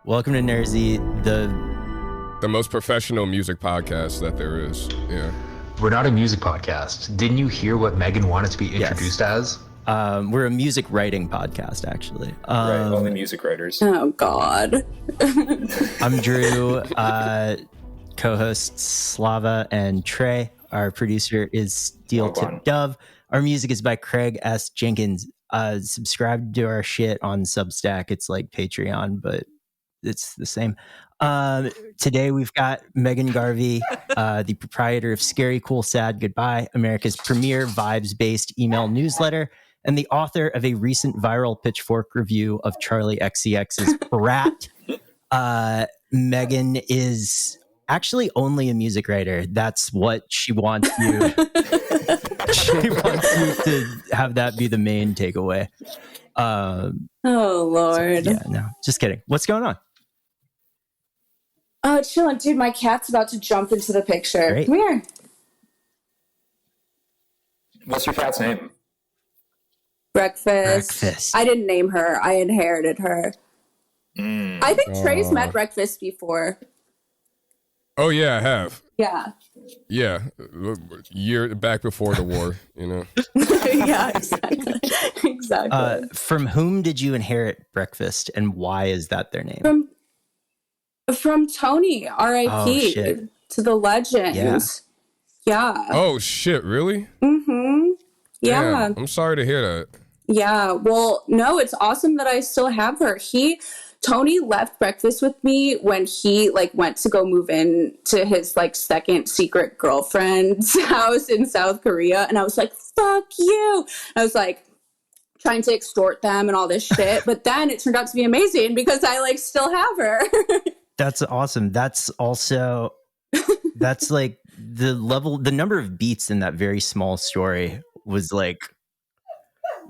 Welcome to Nersy, the most professional music podcast that there is. Yeah. We're not a music podcast. Didn't you hear what Meaghan wanted to be introduced as? We're a music writing podcast, actually. Right, only music writers. Oh, God. I'm Drew, co-hosts Slava and Trey. Our producer is Steel Tip Dove. Our music is by Craig S. Jenkins. Subscribe to our shit on Substack. It's like Patreon, but it's the same. Today we've got Meaghan Garvey, the proprietor of Scary Cool Sad Goodbye, America's premier vibes-based email newsletter, and the author of a recent viral Pitchfork review of Charlie XCX's Brat. Meaghan is actually only a music writer. That's what she wants you. She wants you to have that be the main takeaway. Oh, Lord. So, yeah, no, just kidding. What's going on? Oh, chilling. Dude, my cat's about to jump into the picture. Great. Come here. What's your cat's name? Breakfast. I didn't name her. I inherited her. I think Trey's met Breakfast before. Oh, yeah, I have. Yeah. Yeah. Year back before the war, you know. Yeah, exactly. From whom did you inherit Breakfast, and why is that their name? From Tony, R.I.P. to the legend. Yeah. Oh, shit, really? Mm-hmm. Yeah. Damn, I'm sorry to hear that. Yeah. Well, no, it's awesome that I still have her. Tony left Breakfast with me when he went to go move in to his second secret girlfriend's house in South Korea. And I was like, fuck you. I was trying to extort them and all this shit. But then it turned out to be amazing because I still have her. That's awesome. That's also, the number of beats in that very small story was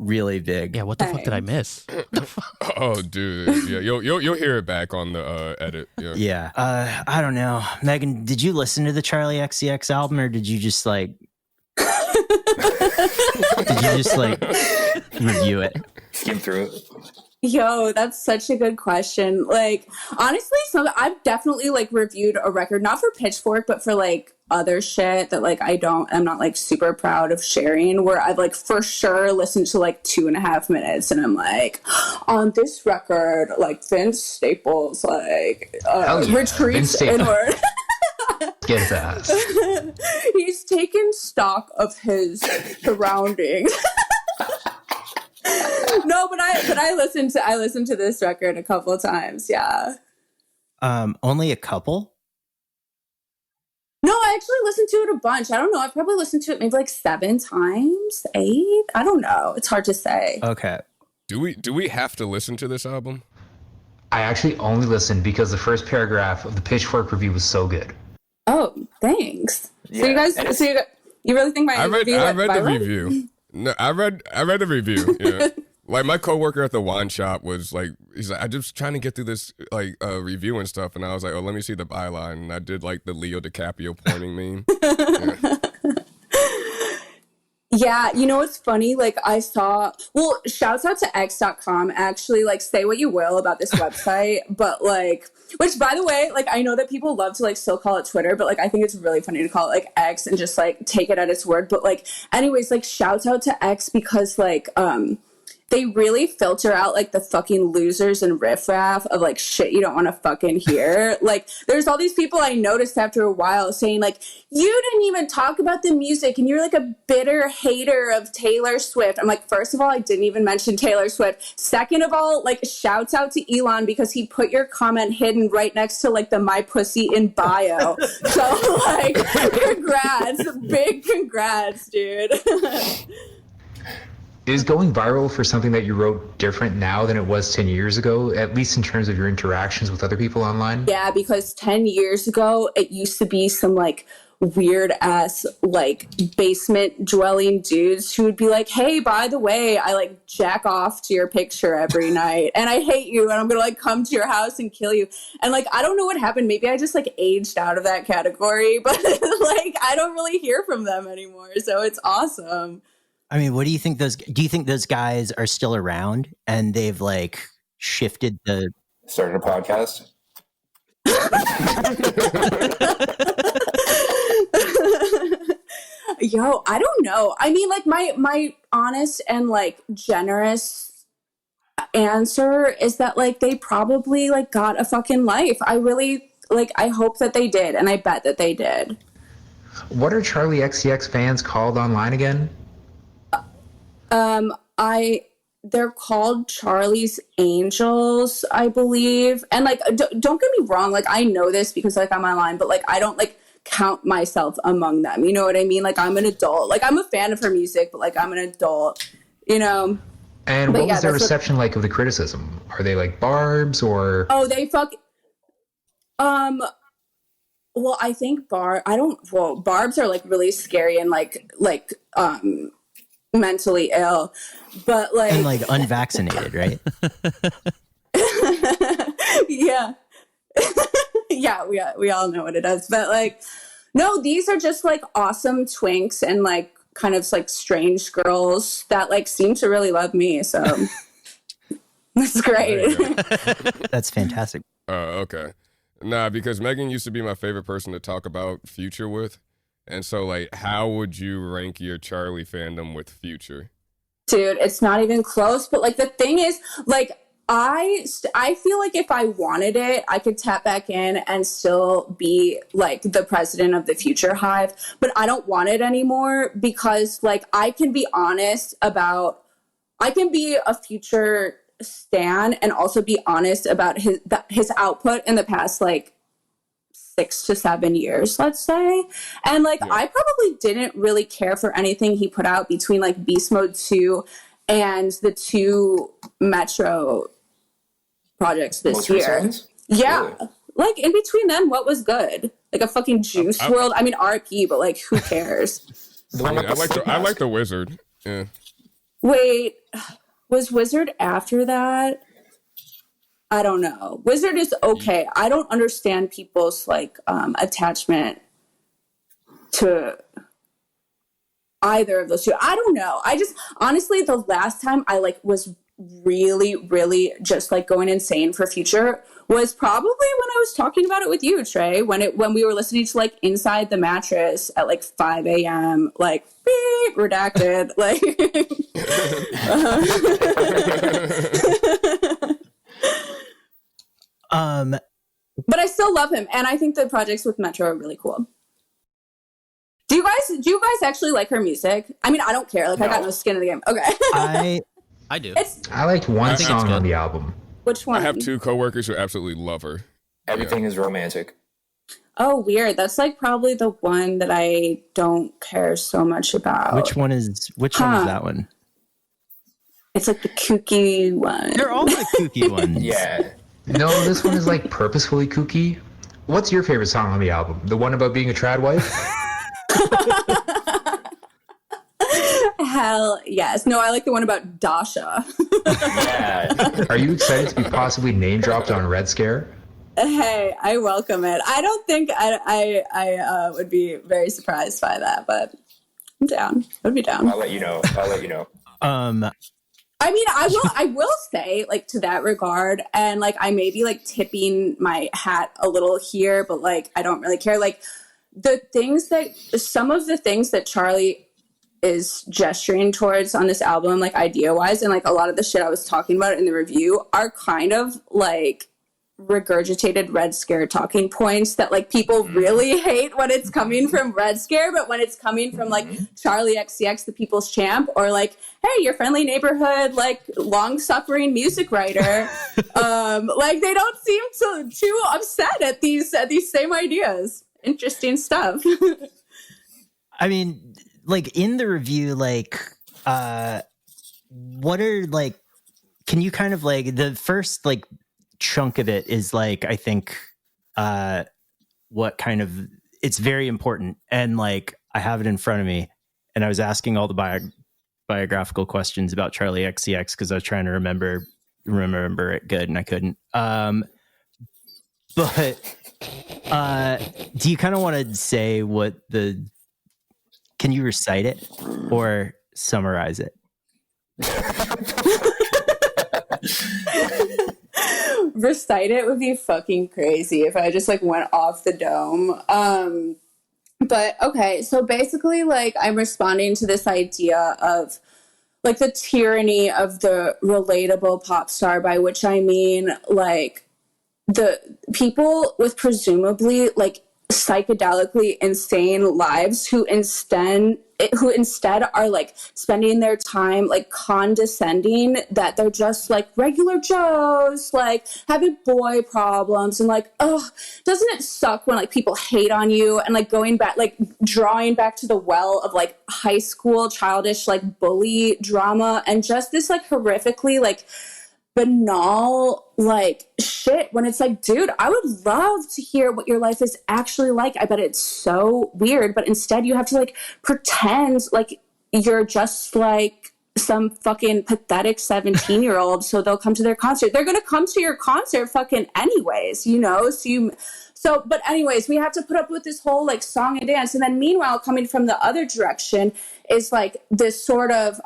really big. Yeah, what the fuck did I miss? Oh, dude. Yeah, you'll hear it back on the edit. Yeah. I don't know. Meaghan, did you listen to the Charlie XCX album, or did you just review it? Skim through it. Yo, that's such a good question. Honestly, I've definitely reviewed a record, not for Pitchfork, but for other shit that I'm not super proud of sharing, where I've for sure listened to 2.5 minutes and I'm on this record, Vince Staples, retreats inward. Get his ass. He's taken stock of his surroundings. No, but I listened to this record a couple of times. Yeah. Only a couple? No, I actually listened to it a bunch. I don't know. I probably listened to it maybe 7 times, 8. I don't know. It's hard to say. Okay. Do we have to listen to this album? I actually only listened because the first paragraph of the Pitchfork review was so good. Oh, thanks. Yeah. You really think my review? I read the review. No, I read the review. Yeah. My coworker at the wine shop was he's I'm just trying to get through this review and stuff, and I was like, oh, let me see the byline, and I did the Leo DiCaprio pointing meme. Yeah, you know what's funny? I saw, shouts out to x.com, actually, say what you will about this website, but which by the way, I know that people love to still call it Twitter, but I think it's really funny to call it X and just take it at its word. But anyways, shouts out to X because they really filter out the fucking losers and riffraff of shit you don't want to fucking hear. There's all these people I noticed after a while saying you didn't even talk about the music and you're a bitter hater of Taylor Swift. I'm first of all, I didn't even mention Taylor Swift. Second of all, shouts out to Elon because he put your comment hidden right next to the my pussy in bio. So congrats, big congrats, dude. Is going viral for something that you wrote different now than it was 10 years ago, at least in terms of your interactions with other people online? Yeah, because 10 years ago, it used to be some weird ass basement dwelling dudes who would be hey, by the way, I jack off to your picture every night and I hate you and I'm gonna come to your house and kill you. And I don't know what happened. Maybe I just aged out of that category, but I don't really hear from them anymore. So it's awesome. I mean, what do you think do you think those guys are still around and they've shifted the Started a podcast. Yo, I don't know. I mean, like my honest and like generous answer is that like they probably like got a fucking life. I really like I hope that they did, and I bet that they did. What are Charlie XCX fans called online again? They're called Charlie's Angels, I believe. And like don't get me wrong, like I know this because like I'm online, but like I don't like count myself among them. You know what I mean? Like I'm an adult. Like I'm a fan of her music, but like I'm an adult, you know. And But what yeah, was their that's what- reception like of the criticism? Are they like barbs or? Oh, they fuck. Well, I think barbs are like really scary and like mentally ill, but like And like unvaccinated, right? yeah. Yeah, we all know what it is. But like no, these are just like awesome twinks and like kind of like strange girls that like seem to really love me. So that's great. That's fantastic. Okay. Nah, because Meaghan used to be my favorite person to talk about Future with. And so, like, how would you rank your Charlie fandom with Future? Dude, it's not even close. But like the thing is, like I feel like if I wanted it, I could tap back in and still be like the president of the Future Hive. But I don't want it anymore because like I can be a Future stan and also be honest about his output in the past like 6 to 7 years, let's say. And like I probably didn't really care for anything he put out between like Beast Mode 2 and the 2 Metro projects this Most year. recent ones? Yeah. Really? Like in between then, what was good? Like a fucking Juice World. I mean RP, but like who cares? I like the Wizard. Yeah. Wait, was Wizard after that? I don't know. Wizard is okay. I don't understand people's like attachment to either of those two. I don't know. I just honestly the last time I like was really, really just like going insane for Future was probably when I was talking about it with you, Trey, when we were listening to like Inside the Mattress at like 5 a.m. like beep, redacted like but I still love him and I think the projects with Metro are really cool. Do you guys actually like her music? I mean, I don't care. Like, no. I got no skin in the game. Okay. I do. I liked one song on the album. Which one? I have 2 coworkers who absolutely love her. Everything is romantic. Oh, weird. That's like probably the one that I don't care so much about. Which one is that one? It's like the kooky one. They're all the kooky ones. Yeah. No, this one is like purposefully kooky. What's your favorite song on the album? The one about being a trad wife? Hell yes. No, I like the one about Dasha. Yeah. Are you excited to be possibly name dropped on Red Scare? Hey, I welcome it. I don't think I would be very surprised by that, but I'm down. I would be down. I'll let you know. I mean, I will say, like, to that regard, and, like, I may be, like, tipping my hat a little here, but, like, I don't really care. Like, some of the things that Charlie is gesturing towards on this album, like, idea-wise, and, like, a lot of the shit I was talking about in the review are kind of, like, regurgitated Red Scare talking points that like people really hate when it's coming from Red Scare, but when it's coming from like Charlie XCX, the people's champ, or like, hey, your friendly neighborhood like long-suffering music writer, like they don't seem too upset at these same ideas. Interesting stuff. I mean, like in the review, like what are like, can you kind of like the first like chunk of it is like, I think what kind of, it's very important, and like I have it in front of me, and I was asking all the biographical questions about Charlie XCX because I was trying to remember it good and I couldn't. But do you kind of want to say can you recite it or summarize it? recite it would be fucking crazy if I just like went off the dome. But okay, so basically, like, I'm responding to this idea of like the tyranny of the relatable pop star, by which I mean like the people with presumably like psychedelically insane lives who instead are like spending their time like condescending that they're just like regular Joes, like having boy problems, and like, oh, doesn't it suck when like people hate on you, and like going back, like drawing back to the well of like high school childish like bully drama, and just this like horrifically like banal like shit when it's like, dude, I would love to hear what your life is actually like. I bet it's so weird, but instead you have to like pretend like you're just like some fucking pathetic 17-year-old so they'll come to their concert. They're gonna come to your concert fucking anyways, you know? But anyways, we have to put up with this whole like song and dance, and then meanwhile coming from the other direction is like this sort of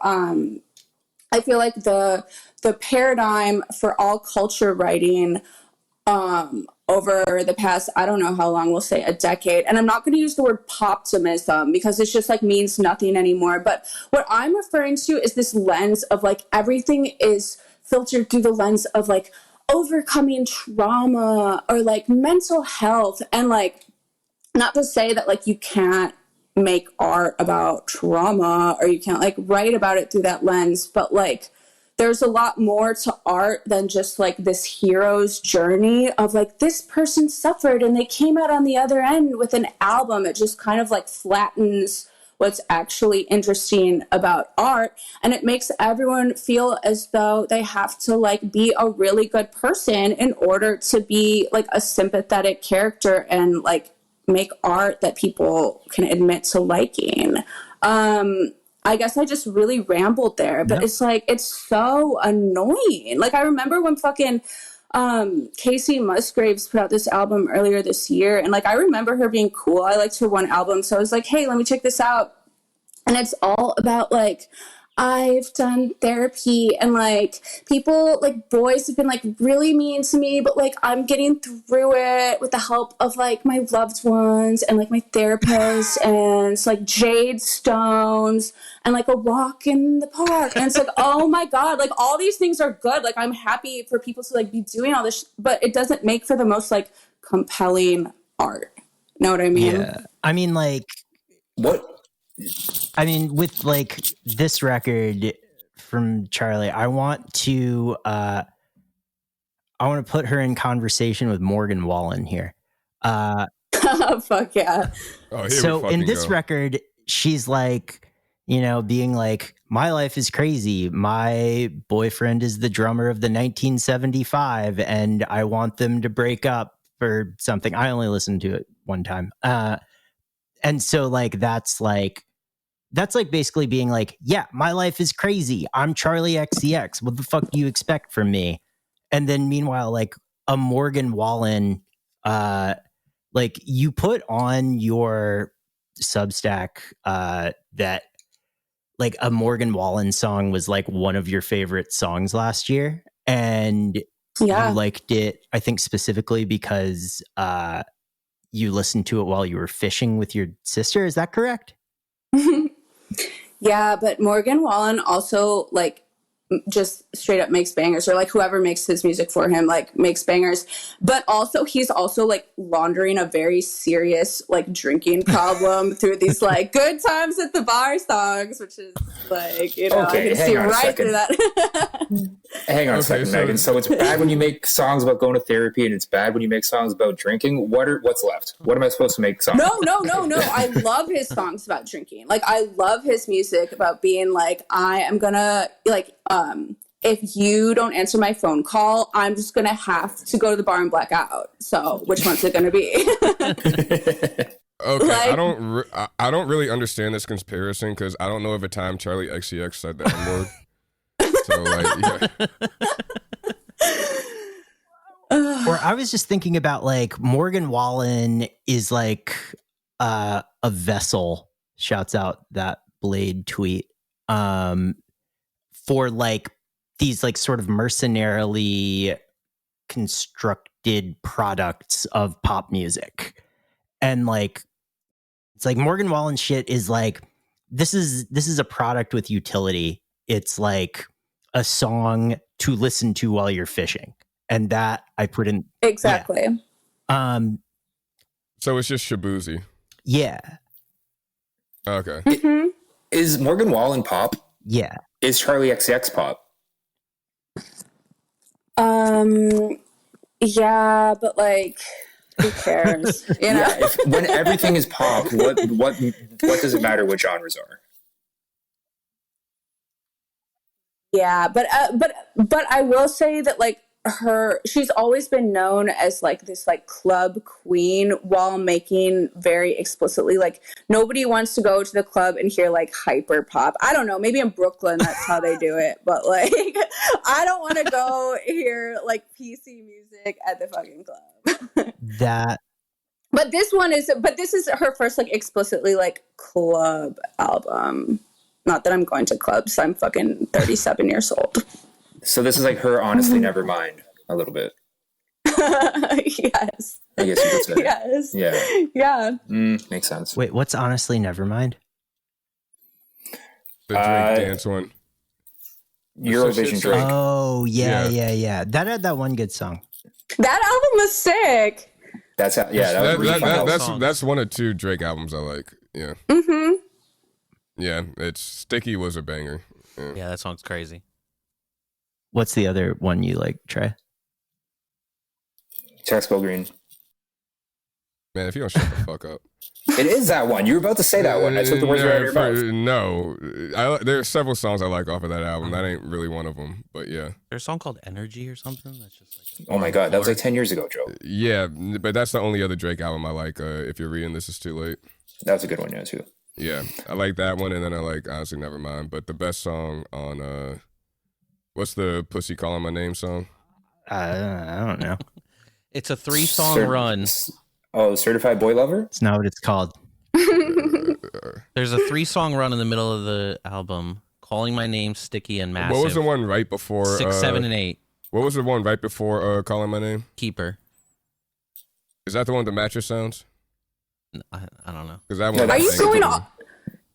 I feel like the paradigm for all culture writing over the past, I don't know how long, we'll say a decade. And I'm not going to use the word poptimism because it's just like means nothing anymore. But what I'm referring to is this lens of like everything is filtered through the lens of like overcoming trauma or like mental health. And like, not to say that like you can't make art about trauma or you can't like write about it through that lens, but like there's a lot more to art than just like this hero's journey of like this person suffered and they came out on the other end with an album. It just kind of like flattens what's actually interesting about art, and it makes everyone feel as though they have to like be a really good person in order to be like a sympathetic character and like make art that people can admit to liking. I guess I just really rambled there, but it's like, it's so annoying. Like, I remember when fucking Casey Musgraves put out this album earlier this year, and like, I remember her being cool. I liked her one album, so I was like, hey, let me check this out. And it's all about like, I've done therapy, and like people, like boys have been like really mean to me, but like I'm getting through it with the help of like my loved ones and like my therapist, and it's like jade stones and like a walk in the park. And it's like, oh my God, like all these things are good. Like I'm happy for people to like be doing all this, but it doesn't make for the most like compelling art. Know what I mean? Yeah. I mean, like, What? I mean, with like this record from Charlie, I want to put her in conversation with Morgan Wallen here. Fuck yeah. Oh, here So we fucking in this go. record, she's like, you know, being like, my life is crazy. My boyfriend is the drummer of the 1975, and I want them to break up or something. I only listened to it one time. And so like that's like basically being like, yeah, my life is crazy. I'm Charlie XCX. What the fuck do you expect from me? And then meanwhile, like a Morgan Wallen, like you put on your Substack that like a Morgan Wallen song was like one of your favorite songs last year. And Yeah. you liked it, I think specifically because you listened to it while you were fishing with your sister. Is that correct? Yeah, but Morgan Wallen also like just straight up makes bangers, or like whoever makes his music for him like makes bangers, but also he's also like laundering a very serious like drinking problem through these like good times at the bar songs, which is like, you know, Okay, I can hang see on a right through second. that. Hang on a Okay, second, so- Meaghan. So it's bad when you make songs about going to therapy, and it's bad when you make songs about drinking. What's left? What am I supposed to make songs? No. I love his songs about drinking. Like I love his music about being like, I am gonna like if you don't answer my phone call, I'm just gonna have to go to the bar and black out. So which one's it gonna be? Okay, Like- I don't really understand this comparison because I don't know of a time Charlie XCX said the N word. So like, yeah. Or I was just thinking about like Morgan Wallen is like a vessel, shouts out that Blade tweet, for like these like sort of mercenarily constructed products of pop music. And like, it's like Morgan Wallen shit is like, this is a product with utility. It's like a song to listen to while you're fishing. And that I put in. Exactly. Yeah. So it's just Shabuzi. Yeah. Okay. Mm-hmm. Is Morgan Wallen pop? Yeah. Is Charlie XCX pop? Yeah, but like, who cares? You know? Yeah, when everything is pop, what does it matter what genres are? Yeah, but I will say that like she's always been known as like this like club queen while making very explicitly like nobody wants to go to the club and hear like hyper pop. I don't know, maybe in Brooklyn that's how they do it, but like I don't want to go hear like PC music at the fucking club. But this is her first like explicitly like club album. Not that I'm going to clubs. I'm fucking 37 years old. So this is like her honestly never mind a little bit. Yes. I guess you could say. Yes. Yeah. Yeah. Makes sense. Wait, what's honestly Nevermind? The Drake dance one. Eurovision Drake. Oh, yeah. That had that one good song. That album was sick. That's how, yeah. That was a really fun album. That's one of two Drake albums I like. Yeah. Mm-hmm. Yeah, it's Sticky was a banger. Yeah, that song's crazy. What's the other one you like, Trey? Texco Green. Man, if you don't shut the fuck up. It is that one. You were about to say that one. I took the words right out of your mouth. No, there's several songs I like off of that album. That ain't really one of them, but yeah. There's a song called Energy or something that's just like. Oh my god, that was like 10 years ago, Joe. Yeah, but that's the only other Drake album I like. If you're reading This Is Too Late. That was a good one, yeah, too. Yeah, I like that one, and then I like Honestly Nevermind. But the best song on what's the Pussy Calling My Name song? I don't know. It's a 3-song run. Oh, Certified Boy Lover? It's not what it's called. There's a 3-song run in the middle of the album. Calling My Name, Sticky, and Massive. What was the one right before 6, 7, and 8? What was the one right before Calling My Name? Keeper. Is that the one with the mattress sounds? I don't know. Because that one. Are you going off?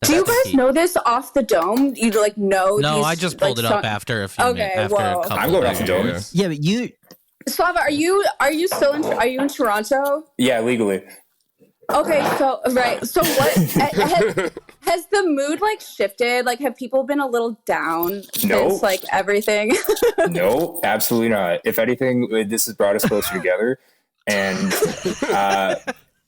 Do you guys know this off the dome? You like know? No, these, I just pulled like, it up after a few minutes. After a couple I'm going off the dome. Yeah, but you. Slava, are you still in? Are you in Toronto? Yeah, legally. Okay, so right. So what has the mood like shifted? Like, have people been a little down since like everything? No, absolutely not. If anything, this has brought us closer together. And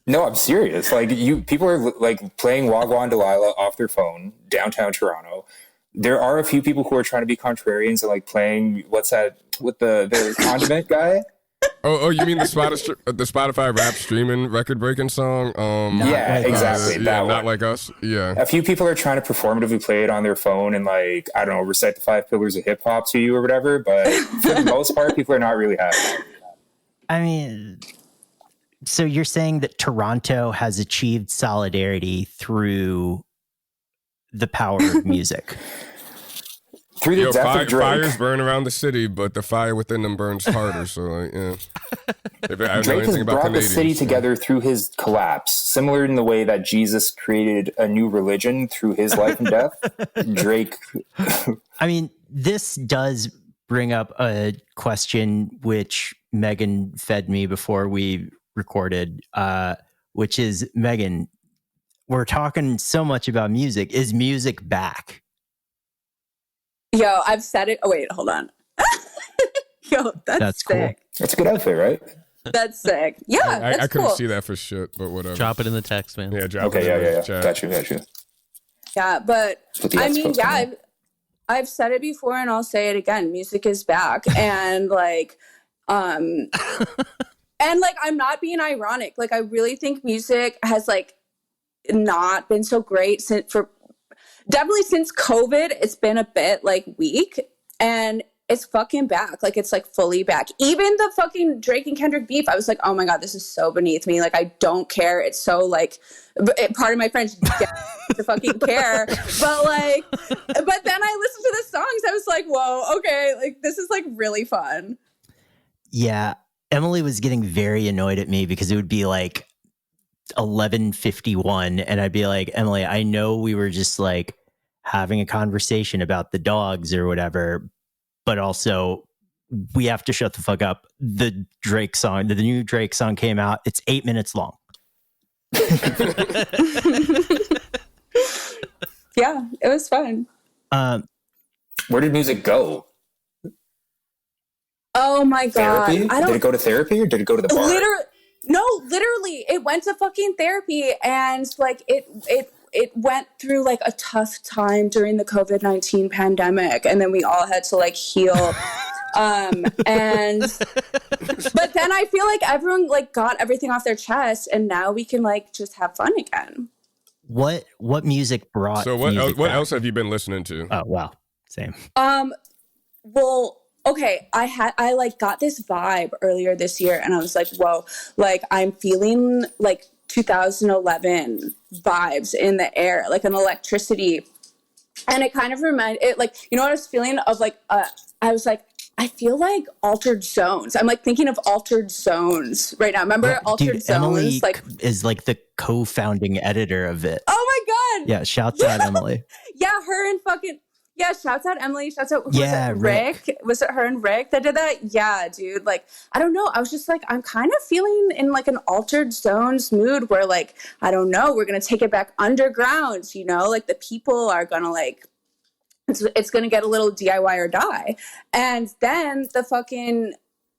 no, I'm serious. Like people are like playing Wagwan Delilah off their phone downtown Toronto. There are a few people who are trying to be contrarians and like playing what's that with the condiment guy. Oh, you mean the Spotify rap streaming record breaking song? Yeah, exactly. Yeah, not like us. Yeah. A few people are trying to performatively play it on their phone and like, I don't know, recite the 5 pillars of hip hop to you or whatever. But for the most part, people are not really happy. I mean, so you're saying that Toronto has achieved solidarity through the power of music? Through the death of Drake. Fires burn around the city, but the fire within them burns harder. So, like, yeah. Drake has brought the city together through his collapse, similar in the way that Jesus created a new religion through his life and death. Drake. I mean, this does bring up a question which Meaghan fed me before we recorded, which is, Meaghan, we're talking so much about music. Is music back? Yo, I've said it. Oh, wait, hold on. Yo, that's sick. Cool. That's a good outfit, right? That's sick. Yeah, I couldn't cool. see that for shit, but whatever. Drop it in the text, man. Yeah, drop okay, it in the yeah. chat. Got you. Yeah, but I mean, yeah, I've said it before and I'll say it again. Music is back. And like, and like, I'm not being ironic. Like, I really think music has like not been so great definitely since COVID. It's been a bit like weak, and it's fucking back. Like, it's like fully back. Even the fucking Drake and Kendrick beef, I was like, oh my God, this is so beneath me. Like, I don't care. It's so like, pardon my French, to fucking care. But like, but then I listened to the songs. I was like, whoa, okay. Like, this is like really fun. Yeah, Emily was getting very annoyed at me because it would be like 11:51, and I'd be like, Emily, I know we were just like having a conversation about the dogs or whatever, but also we have to shut the fuck up. The Drake song, the new Drake song came out. It's 8 minutes long. Yeah, it was fun. Where did music go? Oh my god! Therapy? Did it go to therapy or did it go to the bar? Literally, it went to fucking therapy, and like it went through like a tough time during the COVID-19 pandemic, and then we all had to like heal. But then I feel like everyone like got everything off their chest, and now we can like just have fun again. What music brought? So what else have you been listening to? Oh wow, same. Well, okay, I like got this vibe earlier this year, and I was like, whoa, like I'm feeling like 2011 vibes in the air, like an electricity, and it kind of reminded it, like, you know what I was feeling of, like I was like, I feel like Altered Zones. I'm like thinking of Altered Zones right now. Remember Altered Zones? Emily like is like the co-founding editor of it. Oh my god! Yeah, shouts out Emily. Yeah, her and fucking shouts out Emily. Shouts out Rick. Was it her and Rick that did that? Yeah, dude. Like, I don't know. I was just like, I'm kind of feeling in like an Altered Zones mood where like, I don't know, we're gonna take it back underground. You know, like the people are gonna like. It's going to get a little DIY or die. And then the fucking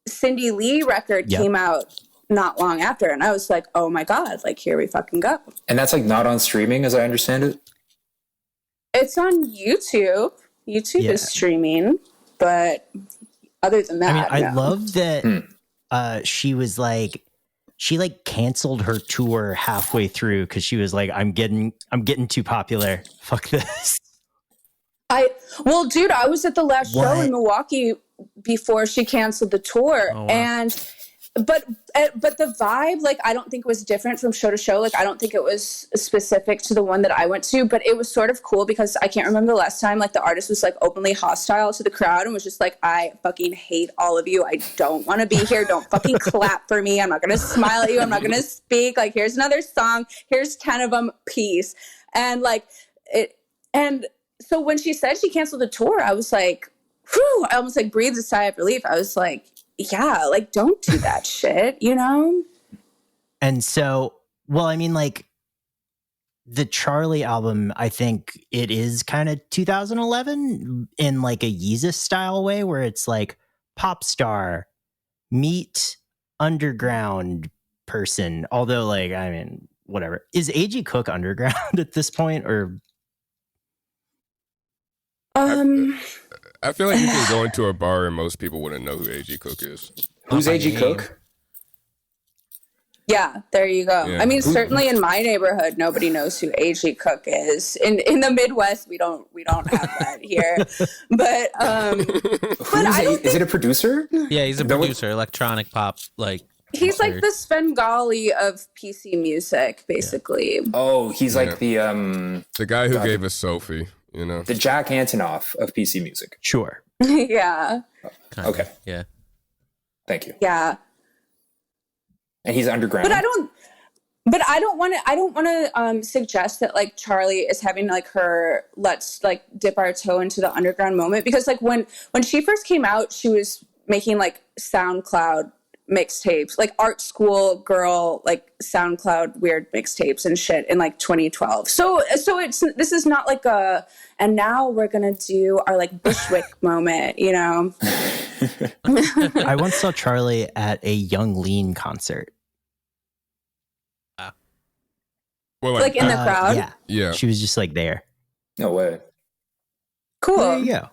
Cindy Lee record came out not long after. And I was like, oh my God, like here we fucking go. And that's like not on streaming as I understand it? It's on YouTube. YouTube is streaming. But other than that, I love that she was like, she like canceled her tour halfway through because she was like, I'm getting too popular. Fuck this. Well, dude, I was at the last show in Milwaukee before she canceled the tour. Oh, wow. And but the vibe, like, I don't think was different from show to show. Like, I don't think it was specific to the one that I went to, but it was sort of cool because I can't remember the last time like the artist was like openly hostile to the crowd and was just like, I fucking hate all of you. I don't want to be here. Don't fucking clap for me. I'm not going to smile at you. I'm not going to speak. Like, here's another song. Here's 10 of them. Peace. And like so when she said she canceled the tour, I was like, whew, I almost like breathed a sigh of relief. I was like, yeah, like don't do that shit, you know? And so, well, I mean, like the Charlie album, I think it is kind of 2011 in like a Yeezus style way where it's like pop star meet underground person. Although like, I mean, whatever. Is A.G. Cook underground at this point or... I feel like you can go into a bar and most people wouldn't know who A.G. Cook is. Who's A.G. Cook? Yeah, there you go. Yeah. I mean, certainly in my neighborhood, nobody knows who A.G. Cook is. In the Midwest, we don't have that here. But Is it a producer? Yeah, he's a producer, electronic pop, like. He's like the Svengali of PC music, basically. Yeah. Oh, he's like the guy who gave us Sophie. You know, the Jack Antonoff of PC music. Sure. Yeah. Okay. Yeah. Thank you. Yeah. And he's underground. But I don't want to suggest that like Charlie is having like her let's like dip our toe into the underground moment, because like when she first came out, she was making like SoundCloud mixtapes, like art school girl, like SoundCloud weird mixtapes and shit in like 2012. So this is not like and now we're gonna do our like Bushwick moment, you know. I once saw Charlie at a Young Lean concert. Well, like in the crowd. Yeah. She was just like there. No way. Cool. There you go.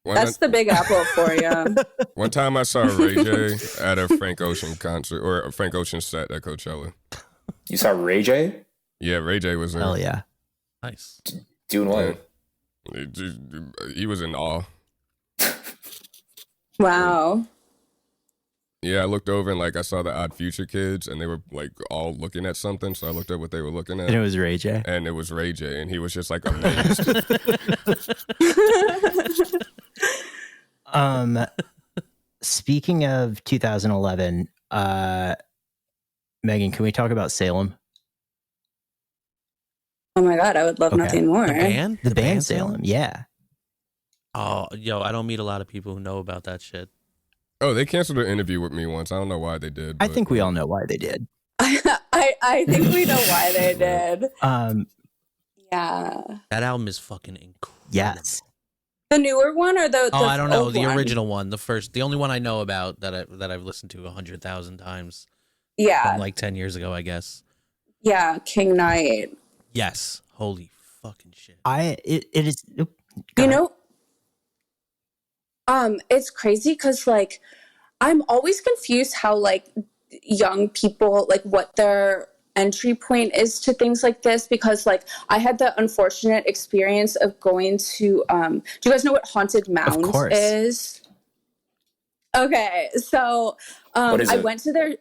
That's the Big Apple for you. One time I saw Ray J at a Frank Ocean concert or a Frank Ocean set at Coachella. You saw Ray J? Yeah, Ray J was there. Hell yeah. Nice. Doing what? He was in awe. Wow. Yeah, I looked over and like I saw the Odd Future kids and they were like all looking at something. So I looked at what they were looking at. And it was Ray J. And it was Ray J. And he was just like amazed. speaking of 2011, Meaghan, can we talk about Salem? Oh my god, I would love nothing more. The band Salem, yeah. Oh, yo, I don't meet a lot of people who know about that shit. Oh, they canceled an interview with me once. I don't know why they did. I think we all know why they did. I think we know why they did. Yeah. That album is fucking incredible. Yes. The newer one or the I don't know, old the one? original one, the only one I know about that I've listened to 100,000 times. Yeah. From like 10 years ago, I guess. Yeah, King Knight. Yes. Holy fucking shit. It is. You know, it's crazy because like I'm always confused how like young people, like what their entry point is to things like this, because like I had the unfortunate experience of going to do you guys know what Haunted Mound is? Okay, so I went to their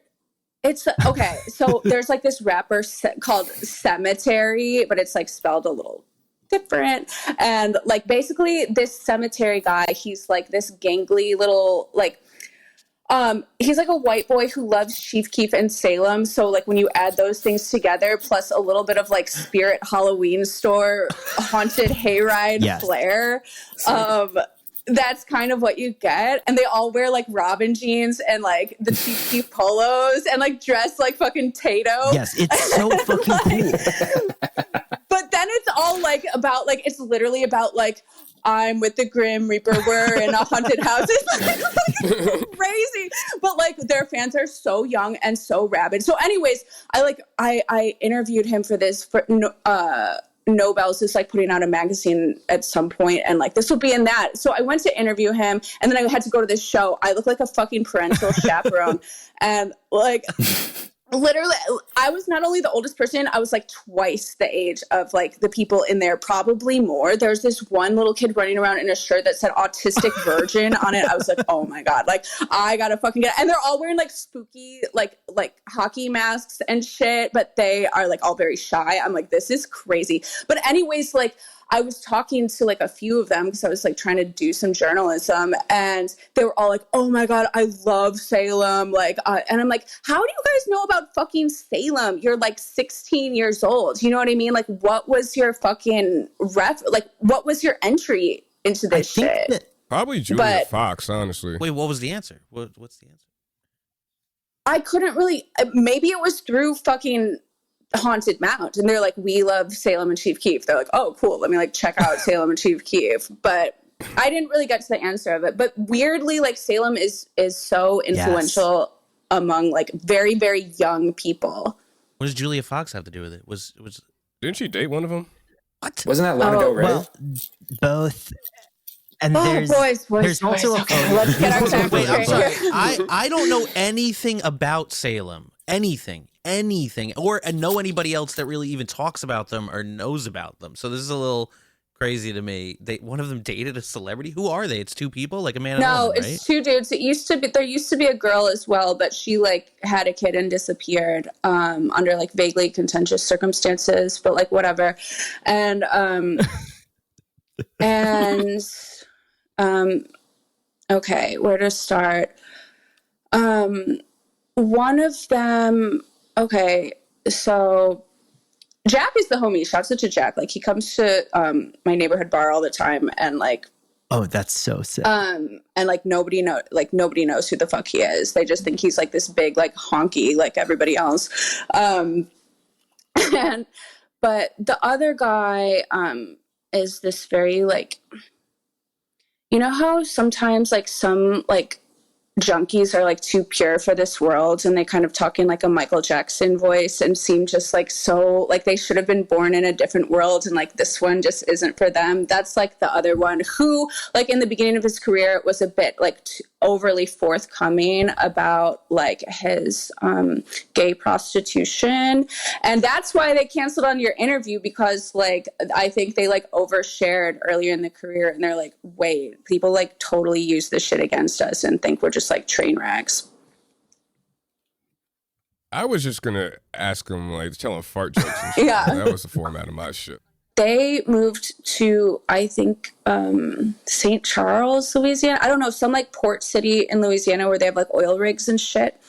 it's okay, so there's like this rapper called Cemetery, but it's like spelled a little different, and like basically this Cemetery guy, he's like this gangly little like he's like a white boy who loves Chief Keef and Salem. So like when you add those things together, plus a little bit of like Spirit Halloween Store, haunted hayride flair, that's kind of what you get. And they all wear like Robin jeans and like the Chief Keef polos and like dress like fucking Tato. Yes, it's so fucking cool. But then it's all like about like it's literally about like I'm with the Grim Reaper, we're in a haunted house. It's crazy. But like their fans are so young and so rabid. So anyways, I interviewed him for this for Nobel's is like putting out a magazine at some point, and like this will be in that. So I went to interview him, and then I had to go to this show. I look like a fucking parental chaperone, and like literally, I was not only the oldest person, I was like twice the age of like the people in there, probably more. There's this one little kid running around in a shirt that said autistic virgin on it. I was like, oh my God, like I gotta fucking get it. And they're all wearing like spooky, like hockey masks and shit, but they are like all very shy. I'm like, this is crazy. But anyways, like I was talking to like a few of them because I was like trying to do some journalism, and they were all like, oh my God, I love Salem. Like, and I'm like, how do you guys know about fucking Salem? You're like 16 years old. You know what I mean? Like, what was your fucking what was your entry into this shit? Probably Julia Fox, honestly. Wait, what was the answer? What's the answer? I couldn't really, maybe it was through fucking Haunted Mound, and they're like, we love Salem and Chief Keef. They're like, oh cool, let me like check out Salem and Chief Keef. But I didn't really get to the answer of it. But weirdly, like Salem is so influential among like very, very young people. What does Julia Fox have to do with it? Didn't she date one of them? What? Wasn't that Lana Del Rey? Well, both. And there's also okay, let's get our time Wait, I'm straight sorry. here. I don't know anything about Salem. Anything, or know anybody else that really even talks about them or knows about them. So this is a little crazy to me. One of them dated a celebrity. Who are they? It's two people, like a man and a woman, right? It's two dudes. There used to be a girl as well, but she like had a kid and disappeared under like vaguely contentious circumstances, but like whatever. And okay, where to start? One of them, okay, so Jack is the homie. Shouts out to Jack. Like he comes to my neighborhood bar all the time, and like, oh, that's so sick. And like nobody knows who the fuck he is. They just think he's like this big like honky like everybody else. But the other guy is this very like, you know how sometimes like some like junkies are like too pure for this world, and they kind of talk in like a Michael Jackson voice and seem just like so like they should have been born in a different world, and like this one just isn't for them. That's like the other one who like in the beginning of his career was a bit like overly forthcoming about like his gay prostitution, and that's why they canceled on your interview, because like I think they like overshared earlier in the career, and they're like, wait, people like totally use this shit against us and think we're just like train wrecks. I was just gonna ask him like tell him fart jokes and shit. Yeah, that was the format of my shit. They moved to, I think, St. Charles, Louisiana. I don't know, some like port city in Louisiana where they have like oil rigs and shit.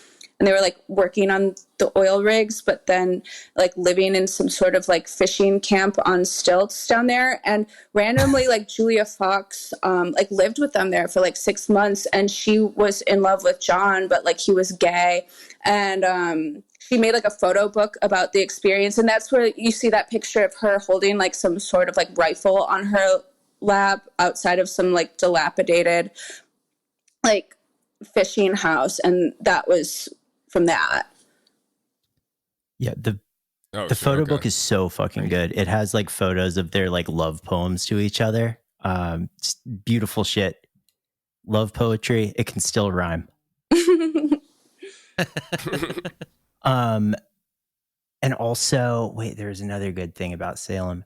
And they were like working on the oil rigs, but then like living in some sort of like fishing camp on stilts down there. And randomly, like Julia Fox, like lived with them there for like 6 months, and she was in love with John, but like he was gay. And she made like a photo book about the experience, and that's where you see that picture of her holding like some sort of like rifle on her lap outside of some like dilapidated like fishing house, and that was from that. Yeah, the photo book is so fucking good. It has like photos of their like love poems to each other. It's beautiful shit. Love poetry. It can still rhyme. And also, wait, there's another good thing about Salem.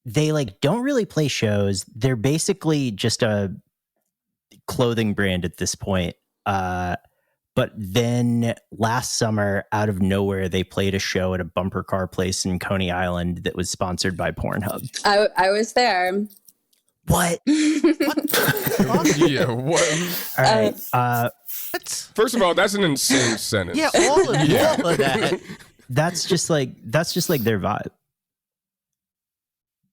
They like don't really play shows. They're basically just a clothing brand at this point. But then last summer, out of nowhere, they played a show at a bumper car place in Coney Island that was sponsored by Pornhub. I was there. What? What? Yeah, what? All right. What? First of all, that's an insane sentence. Yeah, all of that. That's just like their vibe.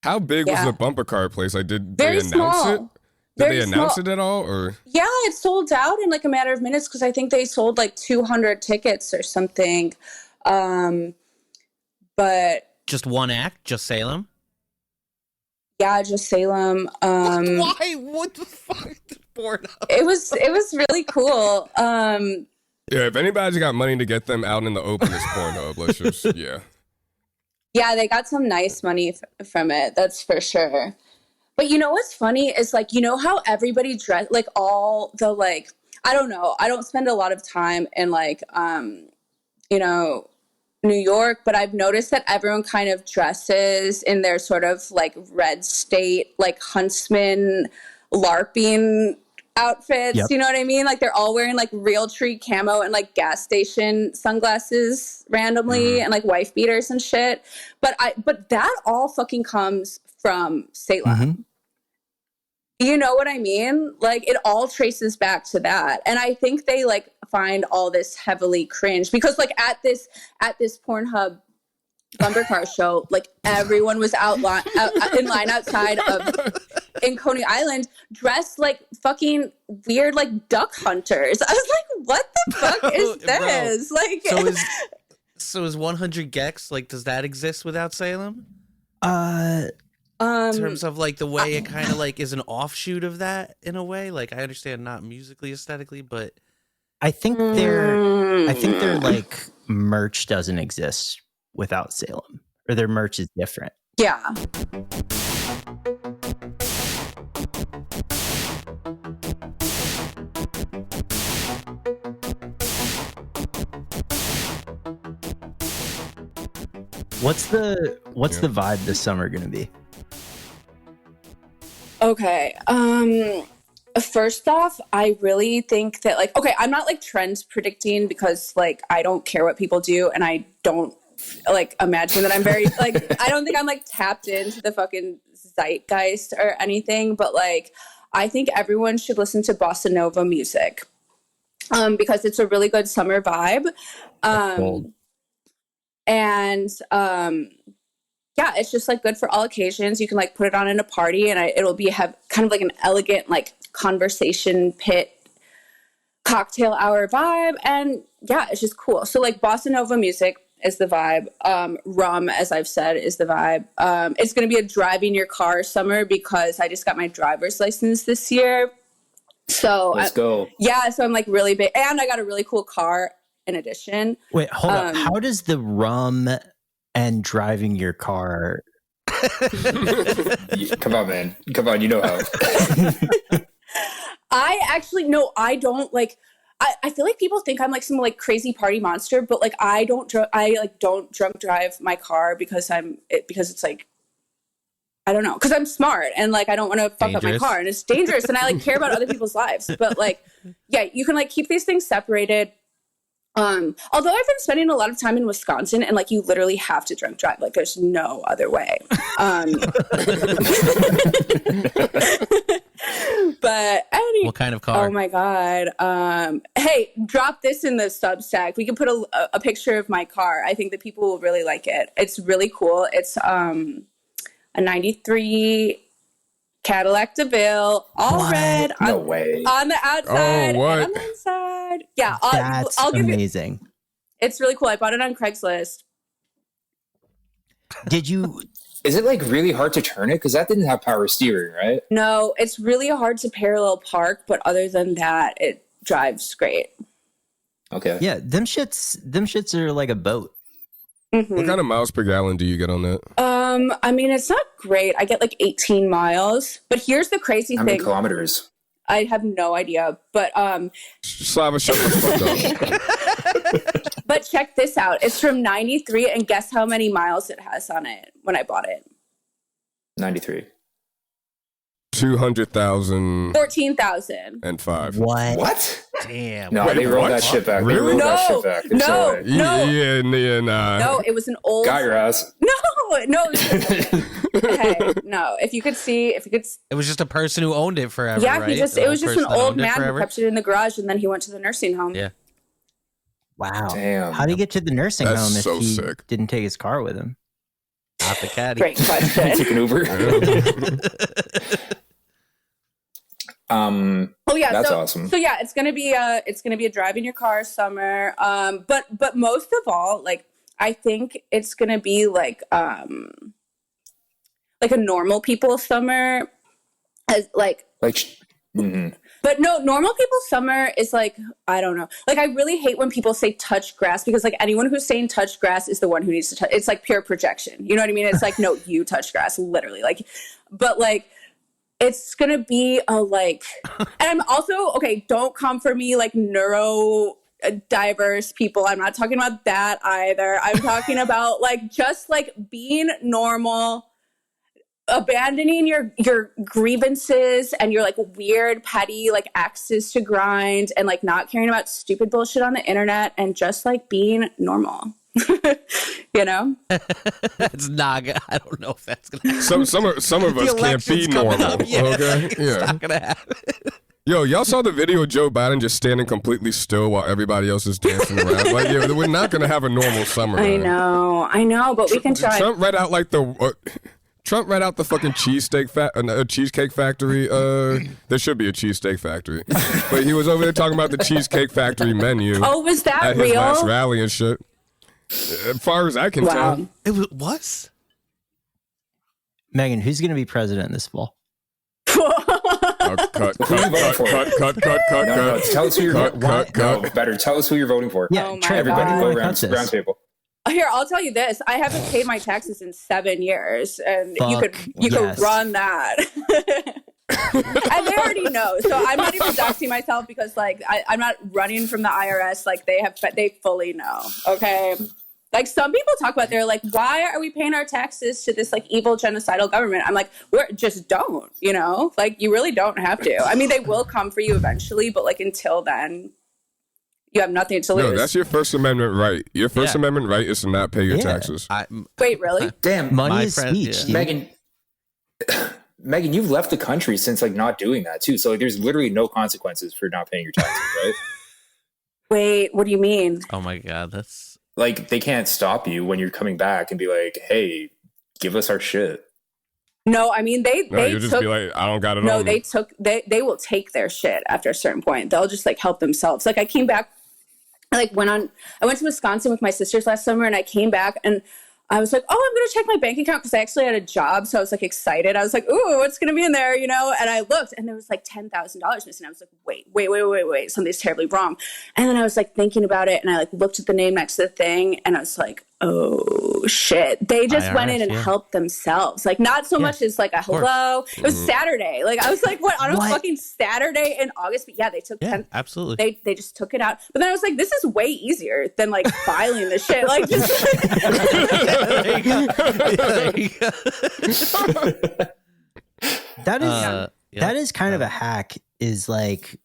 How big was Yeah. the bumper car place? Like, did Very they announce small. it? Did Very they announce small. it at all? Or Yeah, it sold out in like a matter of minutes because I think they sold like 200 tickets or something. But Just one act, just Salem. yeah, just Salem. Why? What the fuck? Pornhub. It was really cool. yeah, if anybody's got money to get them out in the open, it's Pornhub. Let's just Yeah, they got some nice money from it. That's for sure. But you know what's funny is like, you know how everybody dress, like all the like, I don't know. I don't spend a lot of time in like, you know, New York, but I've noticed that everyone kind of dresses in their sort of like red state, like huntsman LARPing outfits. Yep. You know what I mean? Like they're all wearing like real tree camo and like gas station sunglasses randomly and like wife beaters and shit. But that all fucking comes from Salem. Mm-hmm. You know what I mean? Like it all traces back to that. And I think they like find all this heavily cringe because like at this Pornhub bumper car show, like everyone was in line outside in Coney Island dressed like fucking weird like duck hunters. I was like, what the fuck is this? Bro. Like So is 100 Gex, like, does that exist without Salem? in In terms of like the way it kind of like is an offshoot of that in a way. Like I understand not musically, aesthetically, but I think their like merch doesn't exist without Salem, or their merch is different. yeah. What's the vibe this summer gonna be? Okay. First off, I really think that like, okay, I'm not like trends predicting because like I don't care what people do and I don't like imagine that I'm very like I don't think I'm like tapped into the fucking zeitgeist or anything, but like I think everyone should listen to bossa nova music. Because it's a really good summer vibe. And yeah, it's just like good for all occasions. You can like put it on in a party and it'll be have kind of like an elegant like conversation pit cocktail hour vibe. And yeah, it's just cool. So like bossa nova music is the vibe. Rum, as I've said, is the vibe. It's going to be a driving your car summer because I just got my driver's license this year. So Let's go. Yeah, so I'm like really big. And I got a really cool car in addition. Wait, hold up. How does the rum and driving your car? Come on, man. Come on, you know how. I actually no, I don't like. I feel like people think I'm like some like crazy party monster, but like I don't drunk drive my car because it's like I don't know because I'm smart and like I don't want to fuck up my car and it's dangerous and I like care about other people's lives. But like yeah, you can like keep these things separated. Although I've been spending a lot of time in Wisconsin, and like you literally have to drunk drive. Like there's no other way. But anyway, What kind of car? Oh my god! Hey, drop this in the Substack. We can put a picture of my car. I think that people will really like it. It's really cool. It's a '93 Cadillac DeVille, all red. No way. On the outside Oh, what? and on the inside. Yeah, That's I'll give you. amazing. It's really cool. I bought it on Craigslist. Did you? Is it like really hard to turn it? Because that didn't have power steering, right? No, it's really hard to parallel park, but other than that, it drives great. Okay. Yeah, them shits are like a boat. Mm-hmm. What kind of miles per gallon do you get on that? I mean, it's not great. I get like 18 miles. But here's the crazy How many thing. kilometers? I have no idea. But Slava, shut the fuck up. but check this out. It's from 93, and guess how many miles it has on it when I bought it? 93. 200,000 14,000. and 5. What? Damn. No, Wait, they rolled what? that shit back. Really? They rolled that No, shit back. There's no. way. Yeah, nah. No, it was an old. Got your ass. No. Hey, no. If you could, It was just a person who owned it forever. yeah, right? it was The just an person that old owned it man who forever? kept it in the garage, and then he went to the nursing home. Yeah. Wow. Damn. How did he get to the nursing That's home if so he sick. didn't take his car with him? Not the caddy. Great question. Took an Uber. Oh yeah, That's so, awesome. So yeah, it's gonna be a drive in your car summer. But most of all, like I think it's gonna be like a normal people summer, as like. Mhm. But no, normal people summer is like, I don't know. Like I really hate when people say touch grass, because like anyone who's saying touch grass is the one who needs to touch. It's like pure projection. You know what I mean? It's like, no, you touch grass, literally. Like, but like. It's gonna be a like, and I'm also okay. Don't come for me like neurodiverse people. I'm not talking about that either. I'm talking about like just like being normal, abandoning your grievances and your like weird petty like axes to grind, and like not caring about stupid bullshit on the internet, and just like being normal. You know, That's not. I don't know if that's gonna happen. Some of us can't be election's coming normal. up, yeah. Okay, It's yeah. not gonna happen. Yo, y'all saw the video of Joe Biden just standing completely still while everybody else is dancing around. Like, yeah, we're not gonna have a normal summer. I man. know, but we can try. Trump read out like the. Trump read out the fucking cheesesteak cheesecake factory. There should be a cheesesteak factory, but he was over there talking about the cheesecake factory menu. Oh, was that at his real? last rally and shit. As far as I can Wow. tell, It was what? Megan, who's going to be president this fall? cut. No, tell us who you're Cut, cut, cut. No, better tell us who you're voting for. Yeah, Oh my Trey, Everybody God. go why round cut this? table. Here, I'll tell you this. I haven't paid my taxes in 7 years, and you Fuck could yes. run that. And they already know. So I'm not even doxing myself, because like I'm not running from the IRS. Like they fully know. Okay. Like some people talk about, they're like, why are we paying our taxes to this like evil genocidal government? I'm like, just don't, you know, like you really don't have to. I mean, they will come for you eventually, but like until then, you have nothing to lose. No, that's your First Amendment right. Your First Yeah. Amendment right is to not pay your Yeah. taxes. Wait, really? Damn, Money My is friend- speech, yeah. dude. Megan, you've left the country since like not doing that too. So like, there's literally no consequences for not paying your taxes, right? Wait, what do you mean? Oh my god, that's Like they can't stop you when you're coming back and be like, "Hey, give us our shit." No, I mean they You'll just took. be like, I don't got it No, on me. they will take their shit after a certain point. They'll just like help themselves. Like I came back, I went to Wisconsin with my sisters last summer, and I came back and I was like, oh, I'm going to check my bank account, because I actually had a job. So I was like excited. I was like, ooh, what's going to be in there? You know? And I looked, and there was like $10,000 missing. I was like, wait, something's terribly wrong. And then I was like thinking about it, and I like looked at the name next to the thing, and I was like, oh shit. They just went in and IRS, yeah. helped themselves. Like not so much as like a hello. It was Saturday. Like I was like, what, on a fucking Saturday in August? But yeah, they took 10. absolutely. They just took it out. But then I was like, this is way easier than like filing the shit. Like just There you go. There you go. That is Yeah. that is kind of a hack. Is like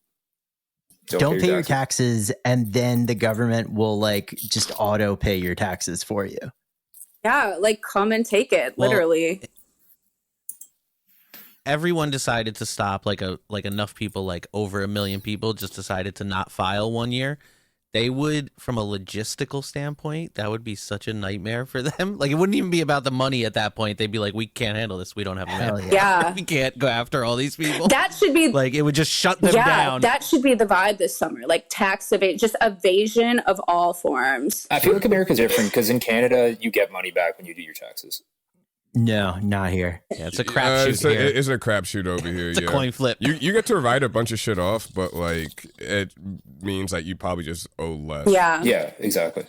don't pay your taxes, and then the government will like just auto pay your taxes for you. Yeah, like come and take it, literally. Everyone decided to stop, like enough people, like over 1 million people just decided to not file 1 year. They would, from a logistical standpoint, that would be such a nightmare for them. Like, it wouldn't even be about the money at that point. They'd be like, we can't handle this. We don't have money. Yeah. We can't go after all these people. That should be... Like, it would just shut them down. That should be the vibe this summer. Like, tax evasion, just evasion of all forms. I feel like America's different because in Canada, you get money back when you do your taxes. No, not here. Yeah, it's a crapshoot here. It's a crapshoot over here. It's a coin flip. You get to write a bunch of shit off, but like it means that you probably just owe less. Yeah. Yeah, exactly.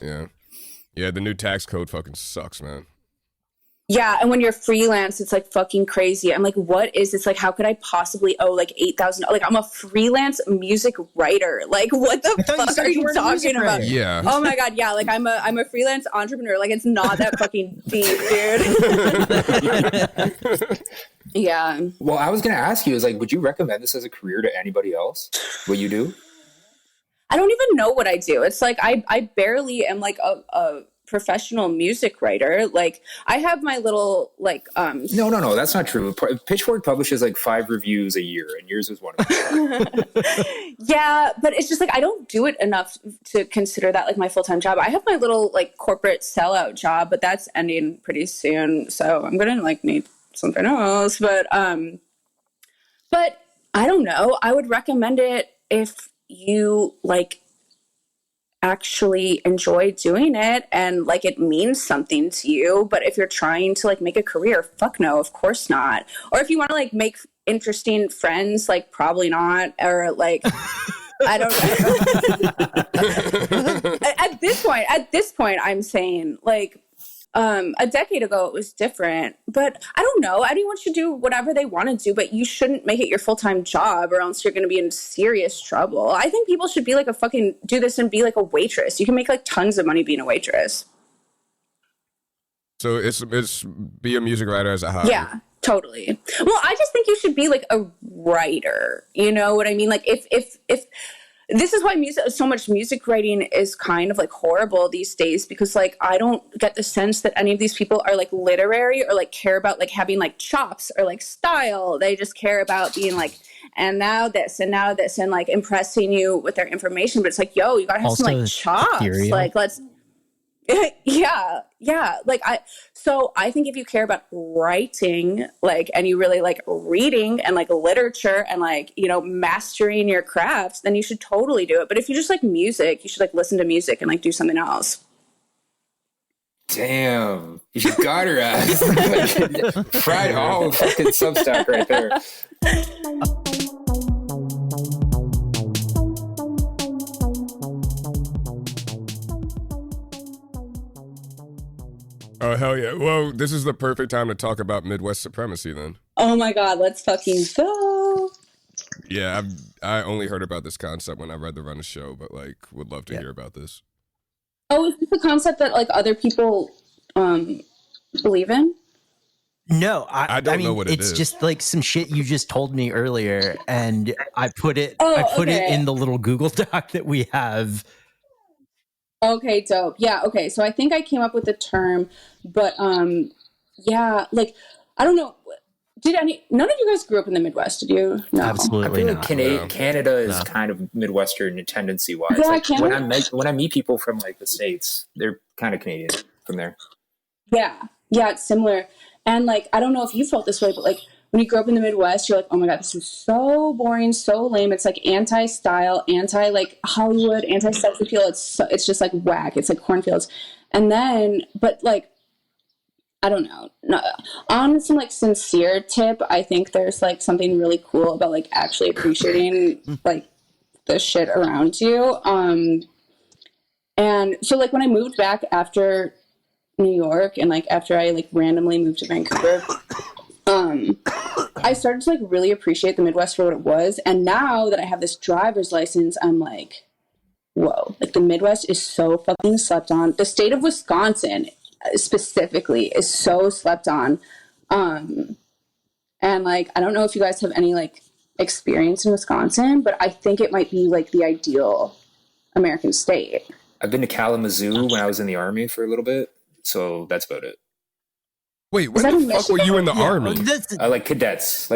Yeah, the new tax code fucking sucks, man. Yeah, and when you're freelance, it's like fucking crazy. I'm like, what is this? Like, how could I possibly owe like $8,000? Like, I'm a freelance music writer. Like, what the fuck are you talking about? Yeah. Oh my god, yeah. Like, I'm a freelance entrepreneur. Like, it's not that fucking deep, dude. Yeah. Well, I was gonna ask you, is like, would you recommend this as a career to anybody else? What you do? I don't even know what I do. It's like I barely am like a professional music writer. Like I have my little like No, that's not true. Pitchfork publishes like 5 reviews a year, and yours was one of them. Yeah, but it's just like I don't do it enough to consider that like my full-time job. I have my little like corporate sellout job, but that's ending pretty soon, so I'm gonna like need something else. But I don't know. I would recommend it if you like actually enjoy doing it and like it means something to you. But if you're trying to like make a career, fuck no, of course not. Or if you want to like make interesting friends, like probably not. Or like I don't know. At this point I'm saying like a decade ago it was different, but I don't know. Anyone should do whatever they want to do, but you shouldn't make it your full-time job or else you're going to be in serious trouble. I think people should be like do this and be like a waitress. You can make like tons of money being a waitress. So it's be a music writer as a hobby. Yeah, totally. Well, I just think you should be like a writer. You know what I mean? Like if this is why so much music writing is kind of like horrible these days, because like I don't get the sense that any of these people are like literary or like care about like having like chops or like style. They just care about being like, and now this and like impressing you with their information. But it's like, yo, you gotta have some like chops. Ethereal. Like let's yeah. Like I think if you care about writing, like, and you really like reading and like literature and like, you know, mastering your crafts, then you should totally do it. But if you just like music, you should like listen to music and like do something else. Damn, you got her ass. Fried all fucking Substack right there. Oh, hell yeah. Well, this is the perfect time to talk about Midwest supremacy then. Oh my God, let's fucking go. Yeah, I only heard about this concept when I read the Run of Show, but like would love to hear about this. Oh, is this a concept that like other people believe in? No, I don't know what it is. It's just like some shit you just told me earlier, and I put it it in the little Google Doc that we have. Okay, dope. Yeah, okay. So I think I came up with the term, but yeah, like I don't know. None of you guys grew up in the Midwest, did you? No. Absolutely I feel not. like Canada is kind of Midwestern tendency wise. Yeah, like when I meet people from like the States, they're kind of Canadian from there. Yeah, it's similar. And like I don't know if you felt this way, but like when you grow up in the Midwest, you're like, oh my God, this is so boring, so lame. It's like anti-style, like Hollywood, anti-sex appeal. It's just like whack. It's like cornfields. And then, but like, I don't know. No, on some like sincere tip, I think there's like something really cool about like actually appreciating like the shit around you. And so like when I moved back after New York and like after I like randomly moved to Vancouver, I started to like really appreciate the Midwest for what it was. And now that I have this driver's license, I'm like, whoa, like the Midwest is so fucking slept on. The state of Wisconsin specifically is so slept on. And like, I don't know if you guys have any like experience in Wisconsin, but I think it might be like the ideal American state. I've been to Kalamazoo when I was in the Army for a little bit, so that's about it. Wait, when the fuck were you in the Army? Like cadets,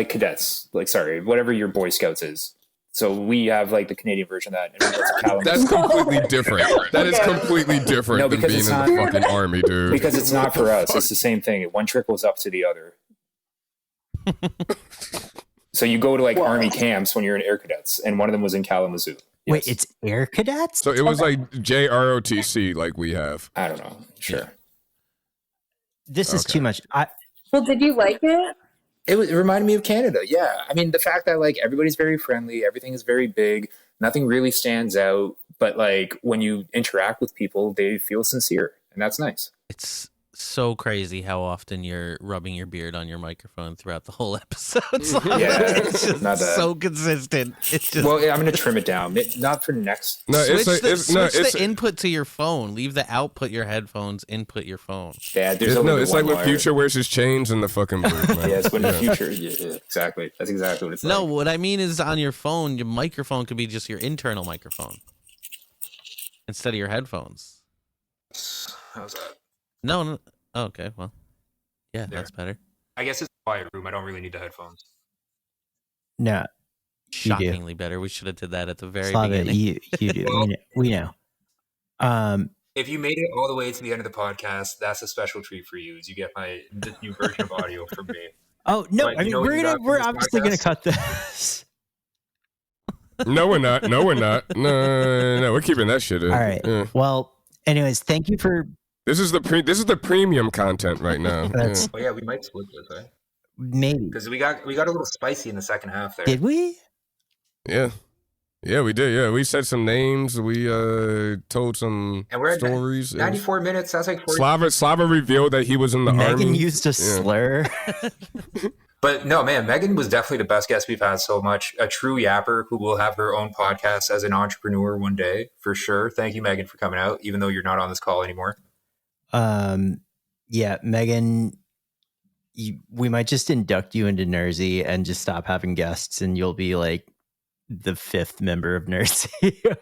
sorry, whatever your Boy Scouts is. So we have like the Canadian version of that. And that's completely different. That is completely different than being in the fucking Army, dude. Because it's not for us. It's the same thing. One trickles up to the other. So you go to like Army camps when you're in Air Cadets, and one of them was in Kalamazoo. Yes. Wait, it's Air Cadets? So it was like JROTC like we have. I don't know. Sure. Yeah. This is too much. Well, did you like it? It reminded me of Canada. Yeah. I mean, the fact that like everybody's very friendly, everything is very big, nothing really stands out. But like when you interact with people, they feel sincere, and that's nice. It's so crazy how often you're rubbing your beard on your microphone throughout the whole episode. It's just not bad. so consistent. It's just well, I'm going to trim it down. Not for next. No, switch the input to your phone. Leave the output your headphones. Input your phone. Yeah, it's like when Future wears his chains in the fucking booth, man. Yeah, it's when the Future. Yeah, exactly. That's exactly what it's like. No, what I mean is on your phone, your microphone could be just your internal microphone instead of your headphones. How's that? No. Oh, okay, well, yeah, that's better. I guess it's a quiet room. I don't really need the headphones. No. Shockingly better. We should have did that at the very Slava, beginning. you do. We know. If you made it all the way to the end of the podcast, that's a special treat for you. Is you get the new version of audio from me. Oh no! But I mean, we're obviously gonna cut this. No, we're not. No, we're keeping that shit in. All right. Yeah. Well, anyways, thank you for. This is the premium content right now. Oh yeah, we might split this, right? Maybe Because we got a little spicy in the second half there. Did we? Yeah, we did. Yeah, we said some names. We told some and we're stories. At 94 minutes. That's like 40. Slava revealed that he was in the army. Meaghan used a slur. But no, man, Meaghan was definitely the best guest we've had so much. A true yapper who will have her own podcast as an entrepreneur one day, for sure. Thank you, Meaghan, for coming out, even though you're not on this call anymore. Yeah, Meaghan, we might just induct you into Nersey and just stop having guests, and you'll be like the fifth member of Nersey.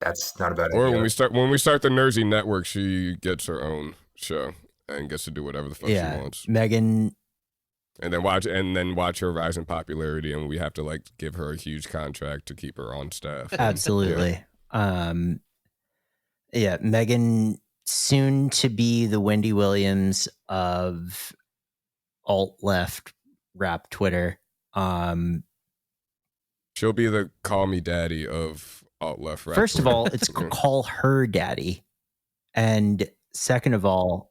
That's not a bad idea. Or when we start the Nersey network, she gets her own show and gets to do whatever the fuck she wants. Meaghan. And then watch her rise in popularity, and we have to like give her a huge contract to keep her on staff. Absolutely. Yeah, Meaghan, soon to be the Wendy Williams of alt left rap Twitter. She'll be the call me daddy of alt left rap. First of all, it's call her daddy, and second of all,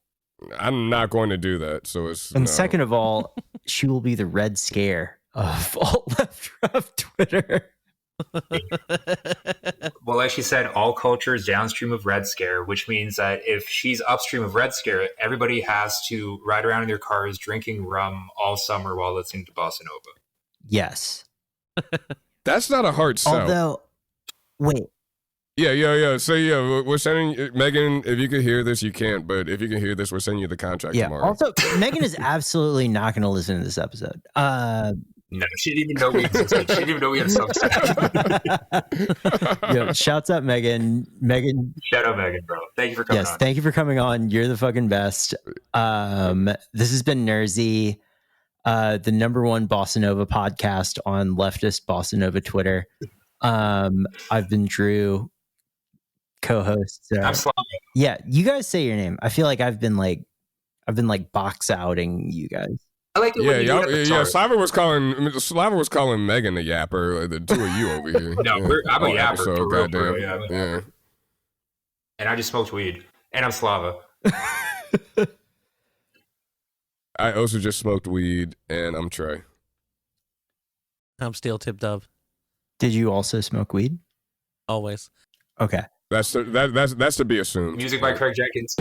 I'm not going to do that. So second of all, she will be the Red Scare of alt left rap Twitter. Well, like she said, all culture is downstream of Red Scare, which means that if she's upstream of Red Scare, everybody has to ride around in their cars drinking rum all summer while listening to Bossa Nova. Yes. That's not a hard sell. Although, wait. Yeah. So we're sending Meaghan. If you could hear this, you can't. But if you can hear this, we're sending you the contract tomorrow. Also, Meaghan is absolutely not going to listen to this episode. No, she didn't even know we existed. She didn't even know we had a Substack. Yo, shouts out Meaghan. Shout out Meaghan, bro. Thank you for coming on. Yes, thank you for coming on. You're the fucking best. This has been Nersey, the number one Bossa Nova podcast on leftist Bossa Nova Twitter. I've been Drew, co-host. I'm Slava. Yeah, you guys say your name. I feel like I've been box outing you guys. I like it. Yeah. Slava was calling Meaghan a yapper. Like the two of you over here. No, I'm a yapper. So goddamn. Yeah. And I just smoked weed. And I'm Slava. I also just smoked weed, and I'm Trey. I'm Steel Tip Dove. Did you also smoke weed? Always. Okay. That's to be assumed. Music by Craig Jenkins.